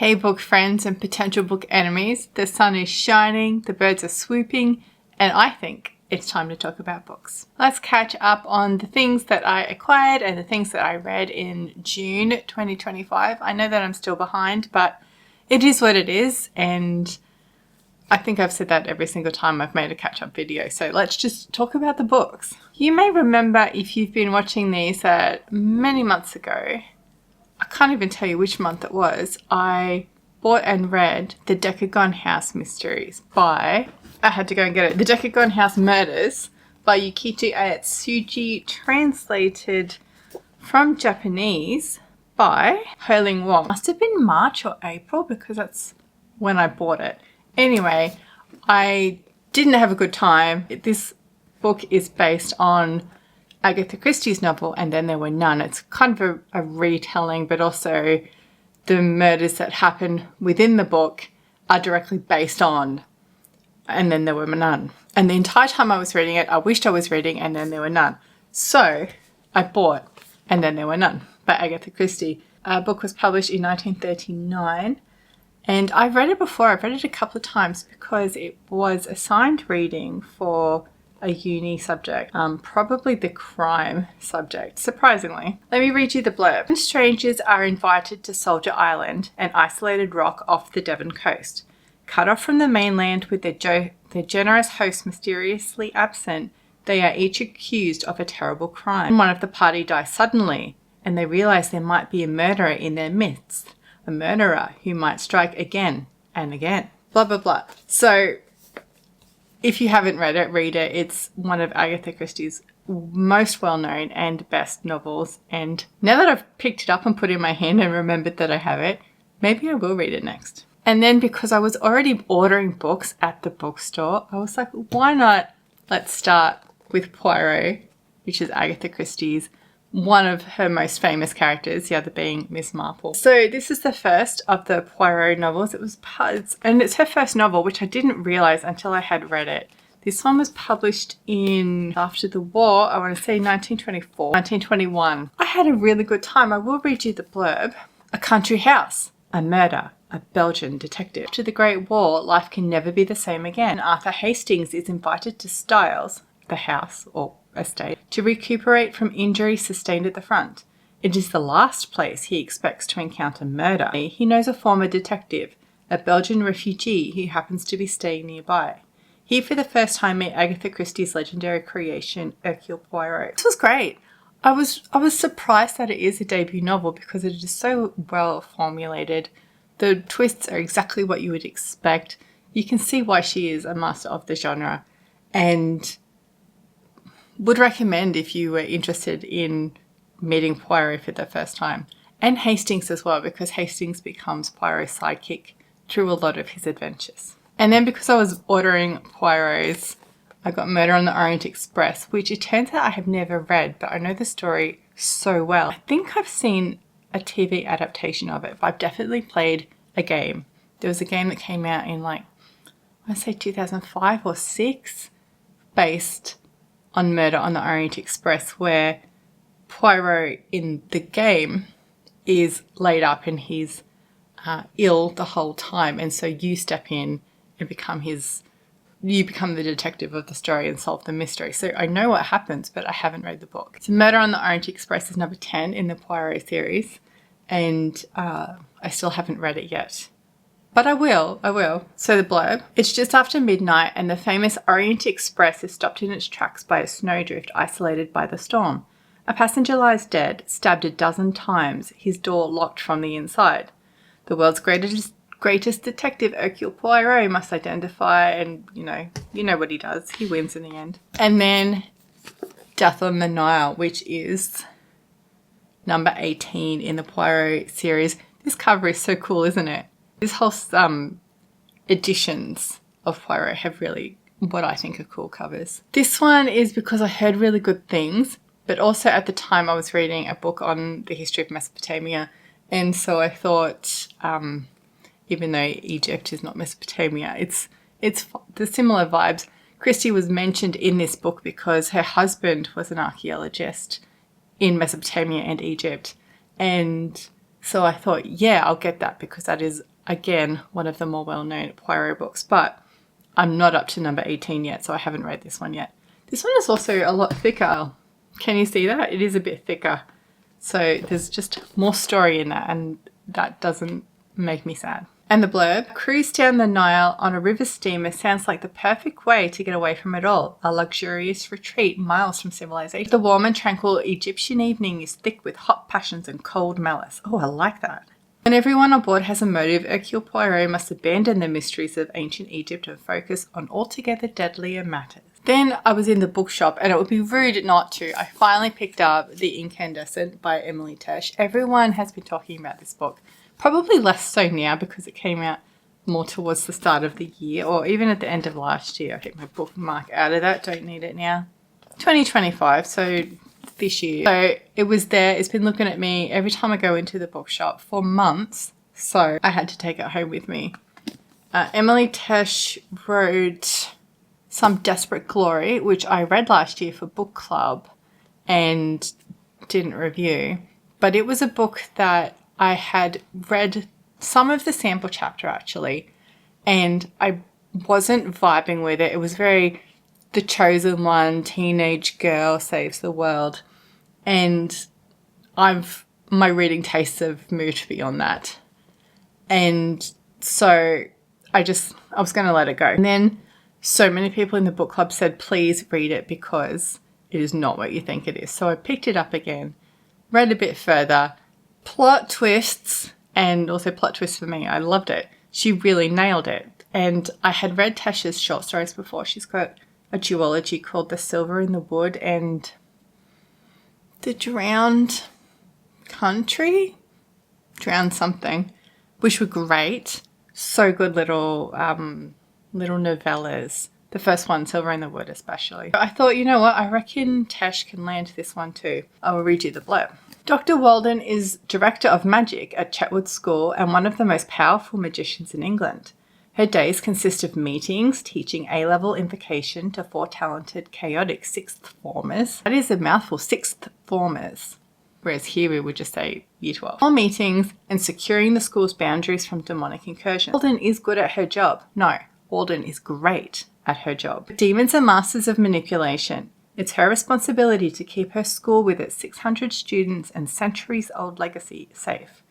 Hey book friends and potential book enemies, the sun is shining, the birds are swooping, and I think it's time to talk about books. Let's catch up on the things that I acquired and the things that I read in June 2025. I know that I'm still behind, but it is what it is, and I think I've said that every single time I've made a catch-up video, so let's just talk about the books. You may remember, if you've been watching these, that many months ago, I can't even tell you which month it was, I bought and read The Decagon House Mysteries by, I had to go and get it, The Decagon House Murders by Yukichi Ayatsuji, translated from Japanese by Ho-Ling Wong. Must have been March or April because that's when I bought it. Anyway, I didn't have a good time. This book is based on Agatha Christie's novel, And Then There Were None. It's kind of a retelling, but also the murders that happen within the book are directly based on And Then There Were None. And the entire time I was reading it, I wished I was reading And Then There Were None. So I bought And Then There Were None by Agatha Christie. The book was published in 1939. And I've read it before. I've read it a couple of times because it was assigned reading for a uni subject, probably the crime subject, surprisingly. Let me read you the blurb. Strangers are invited to Soldier Island, an isolated rock off the Devon coast. Cut off from the mainland with their generous host mysteriously absent, they are each accused of a terrible crime. One of the party dies suddenly, and they realize there might be a murderer in their midst. A murderer who might strike again and again. Blah, blah, blah. So, if you haven't read it, read it. It's one of Agatha Christie's most well-known and best novels. And now that I've picked it up and put it in my hand and remembered that I have it, maybe I will read it next. And then because I was already ordering books at the bookstore, I was like, why not? Let's start with Poirot, which is Agatha Christie's one of her most famous characters, the other being Miss Marple. So this is the first of the Poirot novels. And it's her first novel, which I didn't realize until I had read it. This one was published after the war, I want to say 1924, 1921. I had a really good time. I will read you the blurb. A country house, a murder, a Belgian detective. After the Great War, life can never be the same again. Arthur Hastings is invited to Styles, the house or estate, to recuperate from injuries sustained at the front. It is the last place he expects to encounter murder. He knows a former detective, a Belgian refugee who happens to be staying nearby. He for the first time met Agatha Christie's legendary creation, Hercule Poirot. This was great. I was surprised that it is a debut novel because it is so well formulated. The twists are exactly what you would expect. You can see why she is a master of the genre, and would recommend if you were interested in meeting Poirot for the first time. And Hastings as well, because Hastings becomes Poirot's sidekick through a lot of his adventures. And then because I was ordering Poirot's, I got Murder on the Orient Express, which it turns out I have never read, but I know the story so well. I think I've seen a TV adaptation of it, but I've definitely played a game. There was a game that came out in I say 2005 or 6, based on Murder on the Orient Express, where Poirot in the game is laid up and he's ill the whole time, and so you step in and become the detective of the story and solve the mystery. So I know what happens, but I haven't read the book. So Murder on the Orient Express is number 10 in the Poirot series, and I still haven't read it yet. But I will. So the blurb. It's just after midnight and the famous Orient Express is stopped in its tracks by a snowdrift isolated by the storm. A passenger lies dead, stabbed a dozen times, his door locked from the inside. The world's greatest detective, Hercule Poirot, must identify, and you know what he does. He wins in the end. And then Death on the Nile, which is number 18 in the Poirot series. This cover is so cool, isn't it? These whole editions of Poirot have really what I think are cool covers. This one is because I heard really good things, but also at the time I was reading a book on the history of Mesopotamia, and so I thought, even though Egypt is not Mesopotamia, it's the similar vibes. Christie was mentioned in this book because her husband was an archaeologist in Mesopotamia and Egypt, and so I thought, yeah, I'll get that because that is again, one of the more well-known Poirot books, but I'm not up to number 18 yet, so I haven't read this one yet. This one is also a lot thicker. Can you see that? It is a bit thicker. So there's just more story in that, and that doesn't make me sad. And the blurb, cruise down the Nile on a river steamer sounds like the perfect way to get away from it all. A luxurious retreat miles from civilization. The warm and tranquil Egyptian evening is thick with hot passions and cold malice. Oh, I like that. When everyone on board has a motive, Hercule Poirot must abandon the mysteries of ancient Egypt and focus on altogether deadlier matters. Then I was in the bookshop, and it would be rude not to. I finally picked up The Incandescent by Emily Tesh. Everyone has been talking about this book. Probably less so now because it came out more towards the start of the year, or even at the end of last year. I take my bookmark out of that. Don't need it now. 2025, so this year. So it was there. It's been looking at me every time I go into the bookshop for months. So I had to take it home with me. Emily Tesh wrote Some Desperate Glory, which I read last year for book club and didn't review. But it was a book that I had read some of the sample chapter actually, and I wasn't vibing with it. It was very the chosen one, teenage girl saves the world. And my reading tastes have moved beyond that. And so I was going to let it go. And then so many people in the book club said, please read it because it is not what you think it is. So I picked it up again, read a bit further, plot twists, and also plot twists for me. I loved it. She really nailed it. And I had read Tesh's short stories before. She's got a duology called The Silver in the Wood and The Drowned Country? Drowned something, which were great. So good little novellas. The first one, Silver in the Wood especially. I thought, you know what, I reckon Tesh can land this one too. I will read you the blurb. Dr. Walden is Director of Magic at Chetwood School and one of the most powerful magicians in England. Her days consist of meetings, teaching A-level invocation to 4 talented, chaotic sixth formers. That is a mouthful, sixth formers. Whereas here we would just say year 12. All meetings and securing the school's boundaries from demonic incursion. Walden is good at her job. No, Walden is great at her job. Demons are masters of manipulation. It's her responsibility to keep her school with its 600 students and centuries-old legacy safe.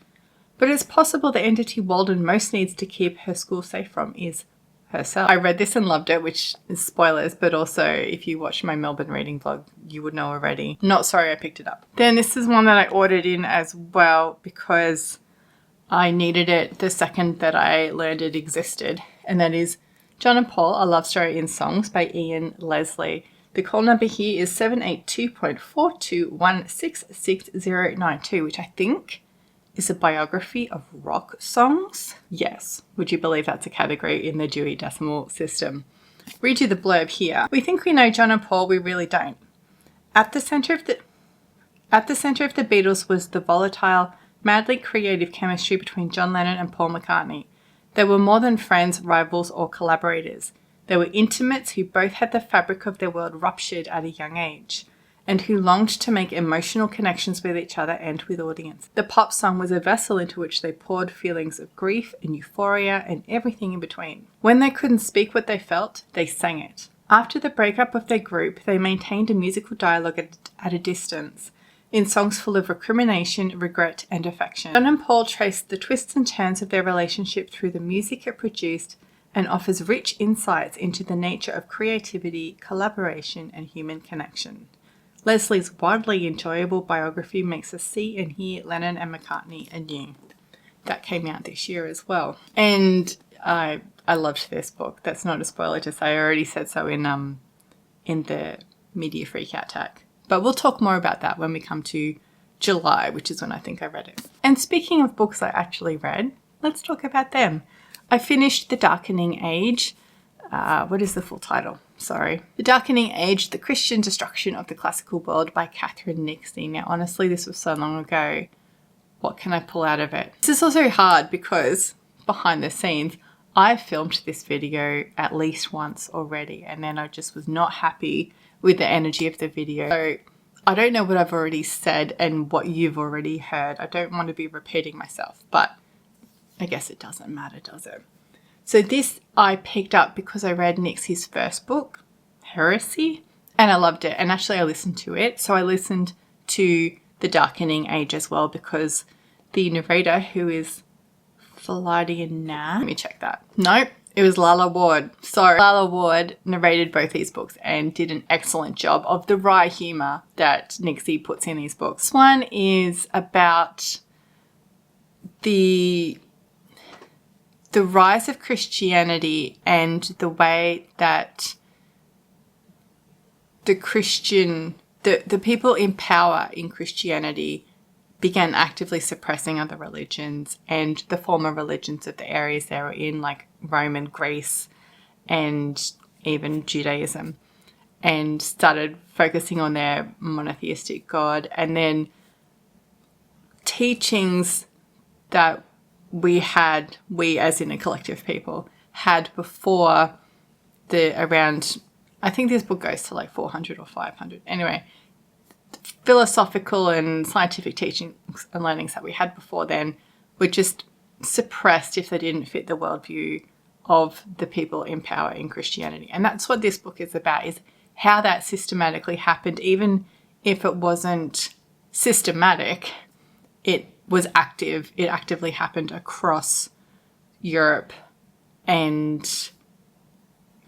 But it's possible the entity Walden most needs to keep her school safe from is herself. I read this and loved it, which is spoilers, but also if you watch my Melbourne reading vlog, you would know already. Not sorry I picked it up. Then this is one that I ordered in as well because I needed it the second that I learned it existed, and that is John and Paul, A Love Story in Songs by Ian Leslie. The call number here is 782.421666092, which I think is a biography of rock songs. Yes, would you believe that's a category in the Dewey Decimal System? Read you the blurb here. We think we know John and Paul, we really don't. At the center of the Beatles was the volatile, madly creative chemistry between John Lennon and Paul McCartney. They were more than friends, rivals, or collaborators. They were intimates who both had the fabric of their world ruptured at a young age, and who longed to make emotional connections with each other and with audience. The pop song was a vessel into which they poured feelings of grief and euphoria and everything in between. When they couldn't speak what they felt, they sang it. After the breakup of their group, they maintained a musical dialogue at a distance, in songs full of recrimination, regret, and affection. John and Paul traced the twists and turns of their relationship through the music it produced and offers rich insights into the nature of creativity, collaboration, and human connection. Leslie's wildly enjoyable biography makes us see and hear Lennon and McCartney anew. That came out this year as well. And I loved this book. That's not a spoiler to say. I already said so in the Media Freakout tag. But we'll talk more about that when we come to July, which is when I think I read it. And speaking of books I actually read, let's talk about them. I finished The Darkening Age. What is the full title? Sorry. The Darkening Age, The Christian Destruction of the Classical World by Catherine Nixey. Now, honestly, this was so long ago. What can I pull out of it? This is also hard because behind the scenes, I filmed this video at least once already, and then I just was not happy with the energy of the video. So I don't know what I've already said and what you've already heard. I don't want to be repeating myself, but I guess it doesn't matter, does it? So this I picked up because I read Nixey's first book, Heresy, and I loved it. And actually I listened to it. So I listened to The Darkening Age as well because the narrator, who is Fladian now, let me check that. Nope, it was Lala Ward. So Lala Ward narrated both these books and did an excellent job of the wry humour that Nixey puts in these books. This one is about the rise of Christianity and the way that the people in power in Christianity began actively suppressing other religions and the former religions of the areas they were in, like Rome and Greece and even Judaism, and started focusing on their monotheistic God, and then teachings that we as in a collective people, had before around, I think this book goes to like 400 or 500. Anyway, philosophical and scientific teachings and learnings that we had before then were just suppressed if they didn't fit the worldview of the people in power in Christianity. And that's what this book is about, is how that systematically happened. Even if it wasn't systematic, it was active. It actively happened across Europe and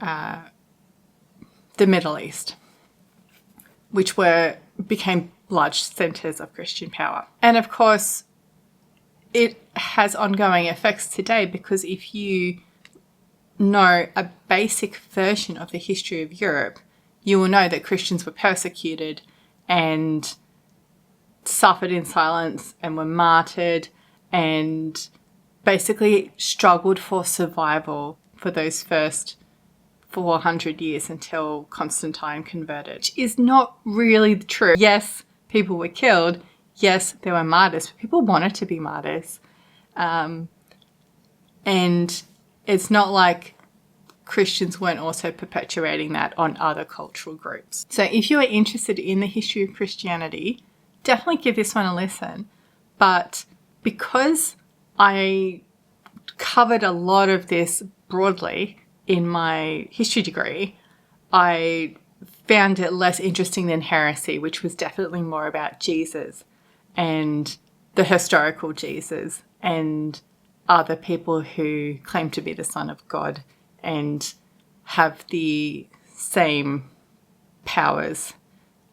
the Middle East, which became large centres of Christian power. And of course, it has ongoing effects today, because if you know a basic version of the history of Europe, you will know that Christians were persecuted and suffered in silence and were martyred and basically struggled for survival for those first 400 years until Constantine converted, which is not really true. Yes, people were killed. Yes, there were martyrs, but people wanted to be martyrs. And it's not like Christians weren't also perpetuating that on other cultural groups. So if you are interested in the history of Christianity, definitely give this one a listen. But because I covered a lot of this broadly in my history degree, I found it less interesting than Heresy, which was definitely more about Jesus and the historical Jesus and other people who claim to be the Son of God and have the same powers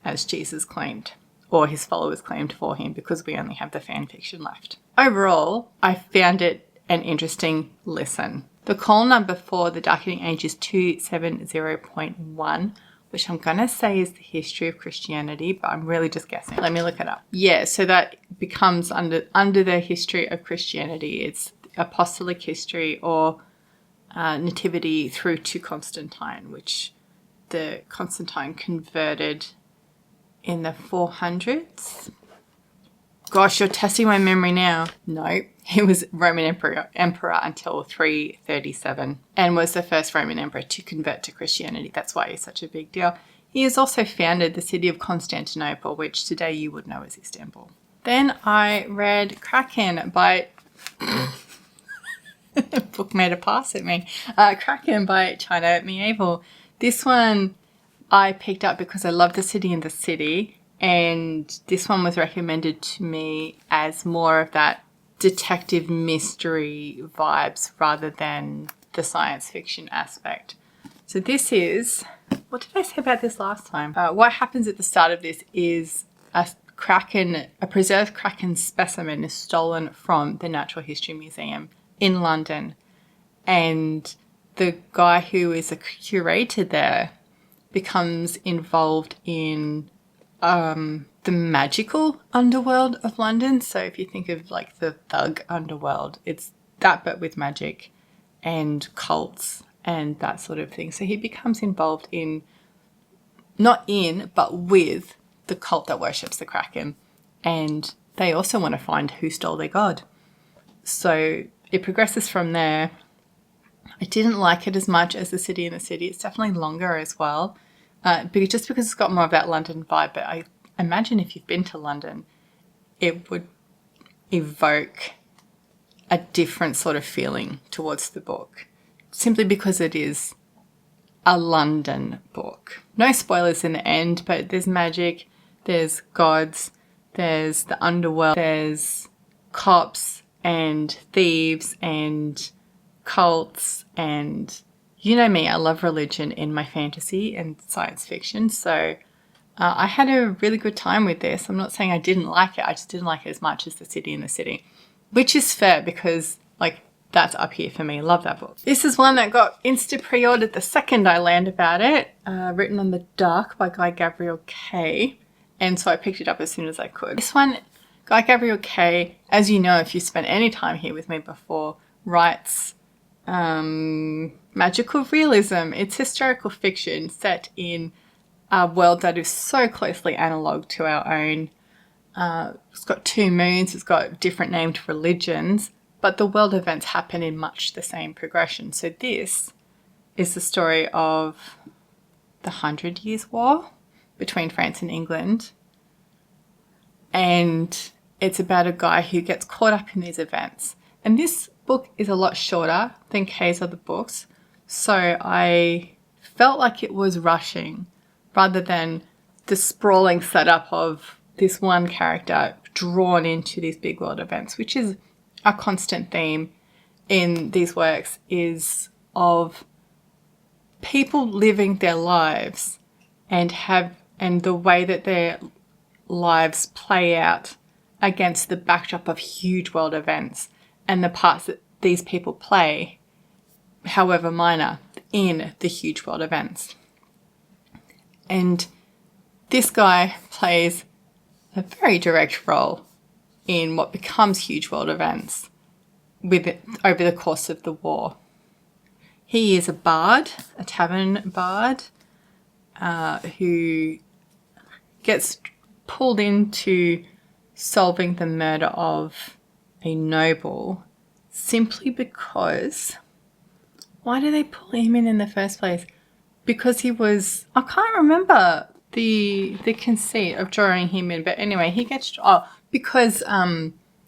as Jesus claimed, or his followers claimed for him, because we only have the fan fiction left. Overall, I found it an interesting listen. The call number for The Darkening Age is 270.1, which I'm going to say is the history of Christianity, but I'm really just guessing. Let me look it up. Yeah, so that becomes under the history of Christianity. It's apostolic history, or nativity through to Constantine, which the Constantine converted in the 400s. Gosh, you're testing my memory now. No, he was Roman emperor until 337 and was the first Roman emperor to convert to Christianity. That's why he's such a big deal. He has also founded the city of Constantinople, which today you would know as Istanbul. Then I read Kraken by... book made a pass at me. Kraken by China Miéville. This one I picked up because I love The City in the City, and this one was recommended to me as more of that detective mystery vibes rather than the science fiction aspect. So this is, what did I say about this last time? What happens at the start of this is a preserved Kraken specimen is stolen from the Natural History Museum in London, and the guy who is a curator there becomes involved in the magical underworld of London. So if you think of like the thug underworld, it's that but with magic and cults and that sort of thing. So he becomes involved but with the cult that worships the Kraken, and they also want to find who stole their god. So it progresses from there. I didn't like it as much as The City in the City. It's definitely longer as well, just because it's got more of that London vibe. But I imagine if you've been to London, it would evoke a different sort of feeling towards the book, simply because it is a London book. No spoilers in the end, but there's magic, there's gods, there's the underworld, there's cops and thieves and cults, and you know me, I love religion in my fantasy and science fiction, so I had a really good time with this. I'm not saying I didn't like it, I just didn't like it as much as The City in the City, which is fair because, like, that's up here for me. Love that book. This is one that got insta pre-ordered the second I learned about it, Written on the Dark by Guy Gavriel K. And so I picked it up as soon as I could. This one, Guy Gavriel K, as you know, if you spent any time here with me before, writes magical realism. It's historical fiction set in a world that is so closely analogue to our own. It's got 2 moons, it's got different named religions, but the world events happen in much the same progression. So this is the story of the 100 Years' War between France and England. And it's about a guy who gets caught up in these events. And this book is a lot shorter than Kay's other books. So I felt like it was rushing rather than the sprawling setup of this one character drawn into these big world events, which is a constant theme in these works, is of people living their lives and the way that their lives play out against the backdrop of huge world events and the parts that these people play, however minor, in the huge world events. And this guy plays a very direct role in what becomes huge world events over the course of the war. He is a bard, a tavern bard, who gets pulled into solving the murder of a noble simply because... Why do they pull him in the first place? Because he was... I can't remember the conceit of drawing him in, but anyway, he gets... because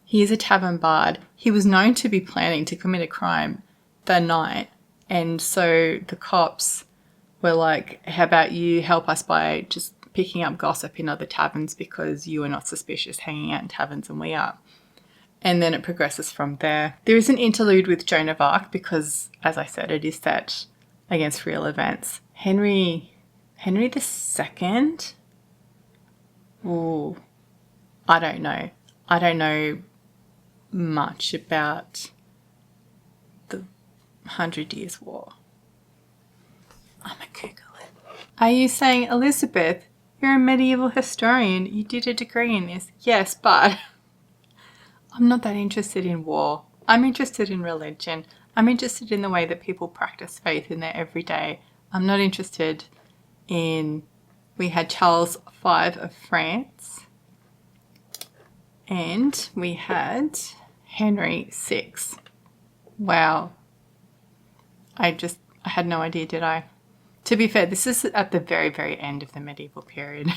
he is a tavern bard. He was known to be planning to commit a crime the night, and so the cops were like, how about you help us by just picking up gossip in other taverns because you are not suspicious hanging out in taverns and we are. And then it progresses from there. There is an interlude with Joan of Arc because, as I said, it is set against real events. Henry II? Ooh, I don't know. I don't know much about the 100 Years' War. I'm gonna Google it. Are you saying, Elizabeth, you're a medieval historian, you did a degree in this? Yes, but I'm not that interested in war. I'm interested in religion. I'm interested in the way that people practice faith in their everyday. I'm not interested in... We had Charles V of France and we had Henry VI. Wow. I had no idea, did I? To be fair, this is at the very, very end of the medieval period.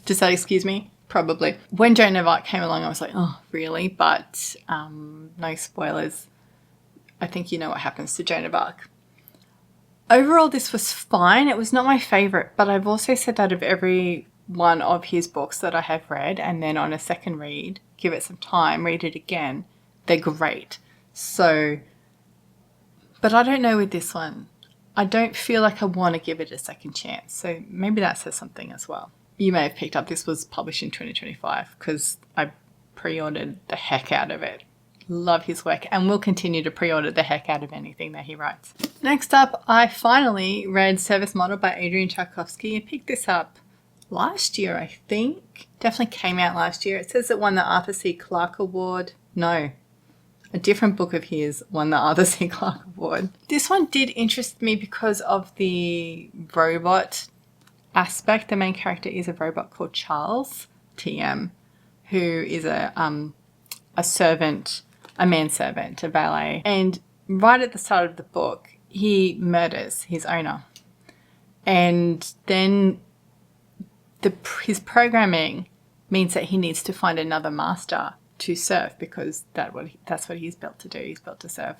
Does that excuse me? Probably. When Joan of Arc came along, I was like, oh, really? But no spoilers. I think you know what happens to Joan of Arc. Overall, this was fine. It was not my favourite, but I've also said that of every one of his books that I have read, and then on a second read, give it some time, read it again, they're great. So, but I don't know with this one. I don't feel like I want to give it a second chance. So maybe that says something as well. You may have picked up this was published in 2025 because I pre-ordered the heck out of it. Love his work and will continue to pre-order the heck out of anything that he writes. Next up, I finally read Service Model by Adrian Tchaikovsky. I picked this up last year, I think. Definitely came out last year. It says it won the Arthur C. Clarke Award. No, a different book of his won the Arthur C. Clarke Award. This one did interest me because of the robot aspect. The main character is a robot called Charles, TM, who is a servant, a manservant, a valet. And right at the start of the book, he murders his owner. And then his programming means that he needs to find another master to serve, because that's what he's built to do. He's built to serve.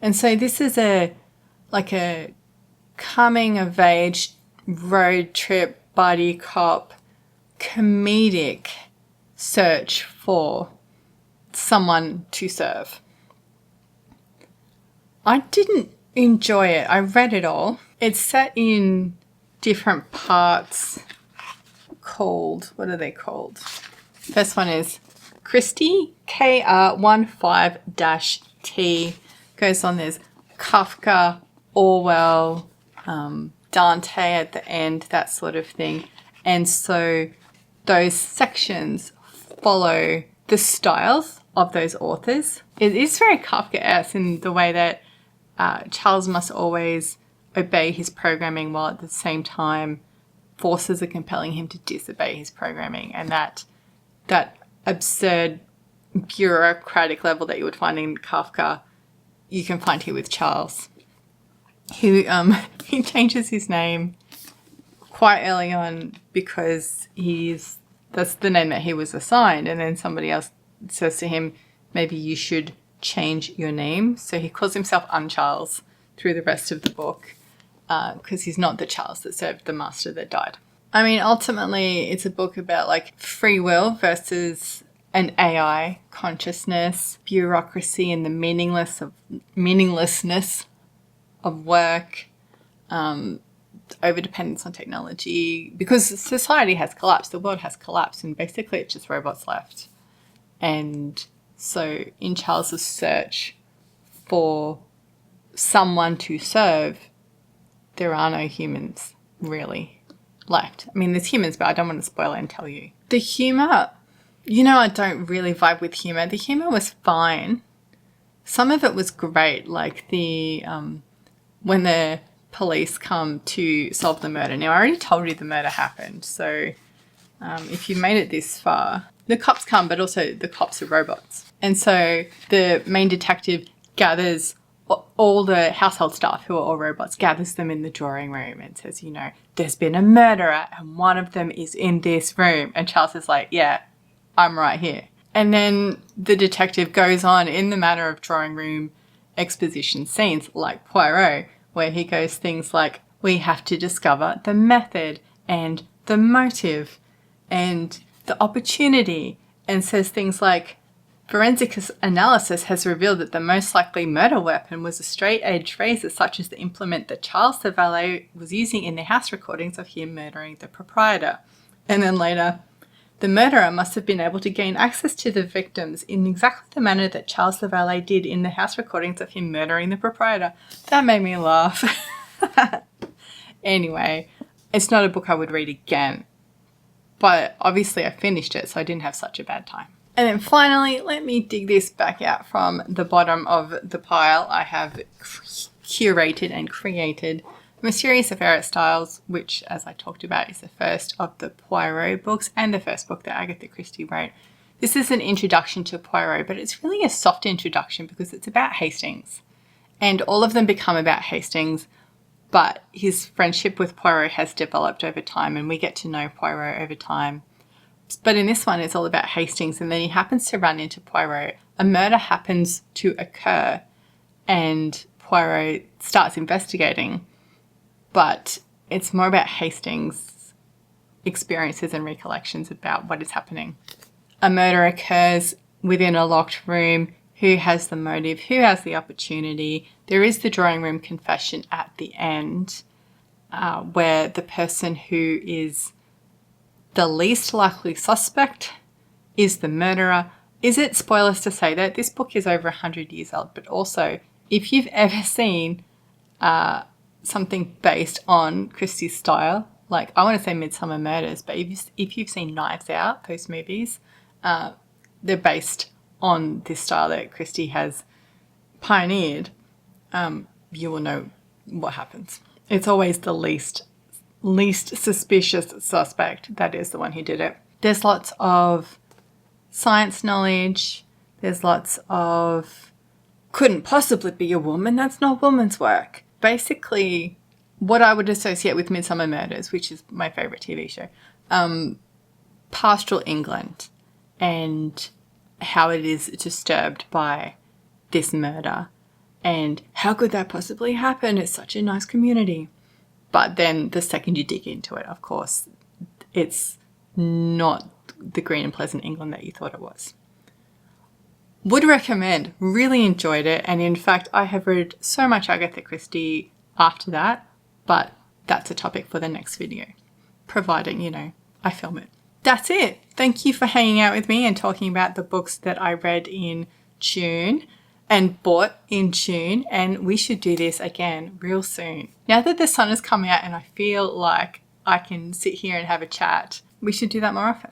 And so this is a coming of age road trip buddy cop comedic search for someone to serve. I didn't enjoy it. I read it all. It's set in different parts called, what are they called? First one is Christie, KR15-T. Goes on, there's Kafka, Orwell, Dante at the end, that sort of thing. And so those sections follow the styles of those authors. It is very Kafkaesque in the way that Charles must always obey his programming while at the same time forces are compelling him to disobey his programming. And that absurd bureaucratic level that you would find in Kafka, you can find here with Charles, who he changes his name quite early on because that's the name that he was assigned, and then somebody else says to him, maybe you should change your name. So he calls himself Uncharles through the rest of the book because he's not the Charles that served the master that died. I mean, ultimately, it's a book about like free will versus an AI consciousness, bureaucracy and the meaninglessness of work, overdependence on technology, because society has collapsed, the world has collapsed, and basically it's just robots left. And so in Charles's search for someone to serve, there are no humans really left. I mean, there's humans, but I don't want to spoil it and tell you. The humour, I don't really vibe with humour. The humour was fine. Some of it was great, like the when the police come to solve the murder. Now, I already told you the murder happened, so if you made it this far, the cops come, but also the cops are robots. And so the main detective gathers all the household staff, who are all robots, gathers them in the drawing room and says, there's been a murderer and one of them is in this room. And Charles is like, yeah, I'm right here. And then the detective goes on in the manner of drawing room exposition scenes like Poirot, where he goes things like, we have to discover the method and the motive and the opportunity, and says things like, forensic analysis has revealed that the most likely murder weapon was a straight-edge razor, such as the implement that Charles the valet was using in the house recordings of him murdering the proprietor. And then later, the murderer must have been able to gain access to the victims in exactly the manner that Charles the valet did in the house recordings of him murdering the proprietor. That made me laugh. Anyway, it's not a book I would read again, but obviously I finished it, so I didn't have such a bad time. And then finally, let me dig this back out from the bottom of the pile. I have curated and created Mysterious Affair at Styles, which, as I talked about, is the first of the Poirot books and the first book that Agatha Christie wrote. This is an introduction to Poirot, but it's really a soft introduction because it's about Hastings. And all of them become about Hastings, but his friendship with Poirot has developed over time, and we get to know Poirot over time. But in this one, it's all about Hastings, and then he happens to run into Poirot. A murder happens to occur, and Poirot starts investigating. But it's more about Hastings' experiences and recollections about what is happening. A murder occurs within a locked room. Who has the motive? Who has the opportunity? There is the drawing room confession at the end, where the person who is the least likely suspect is the murderer. Is it spoilers to say that? This book is over 100 years old, but also, if you've ever seen something based on Christie's style, like I want to say Midsummer Murders, but if you've seen Knives Out, those movies, they're based on this style that Christie has pioneered. You will know what happens. It's always the least suspicious suspect that is the one who did it. There's lots of science knowledge. There's lots of couldn't possibly be a woman. That's not woman's work. Basically, what I would associate with Midsummer Murders, which is my favourite TV show, pastoral England and how it is disturbed by this murder and how could that possibly happen? It's such a nice community. But then the second you dig into it, of course, it's not the green and pleasant England that you thought it was. Would recommend. Really enjoyed it. And in fact, I have read so much Agatha Christie after that, but that's a topic for the next video, providing, I film it. That's it. Thank you for hanging out with me and talking about the books that I read in June and bought in June, and we should do this again real soon. Now that the sun has come out and I feel like I can sit here and have a chat, we should do that more often.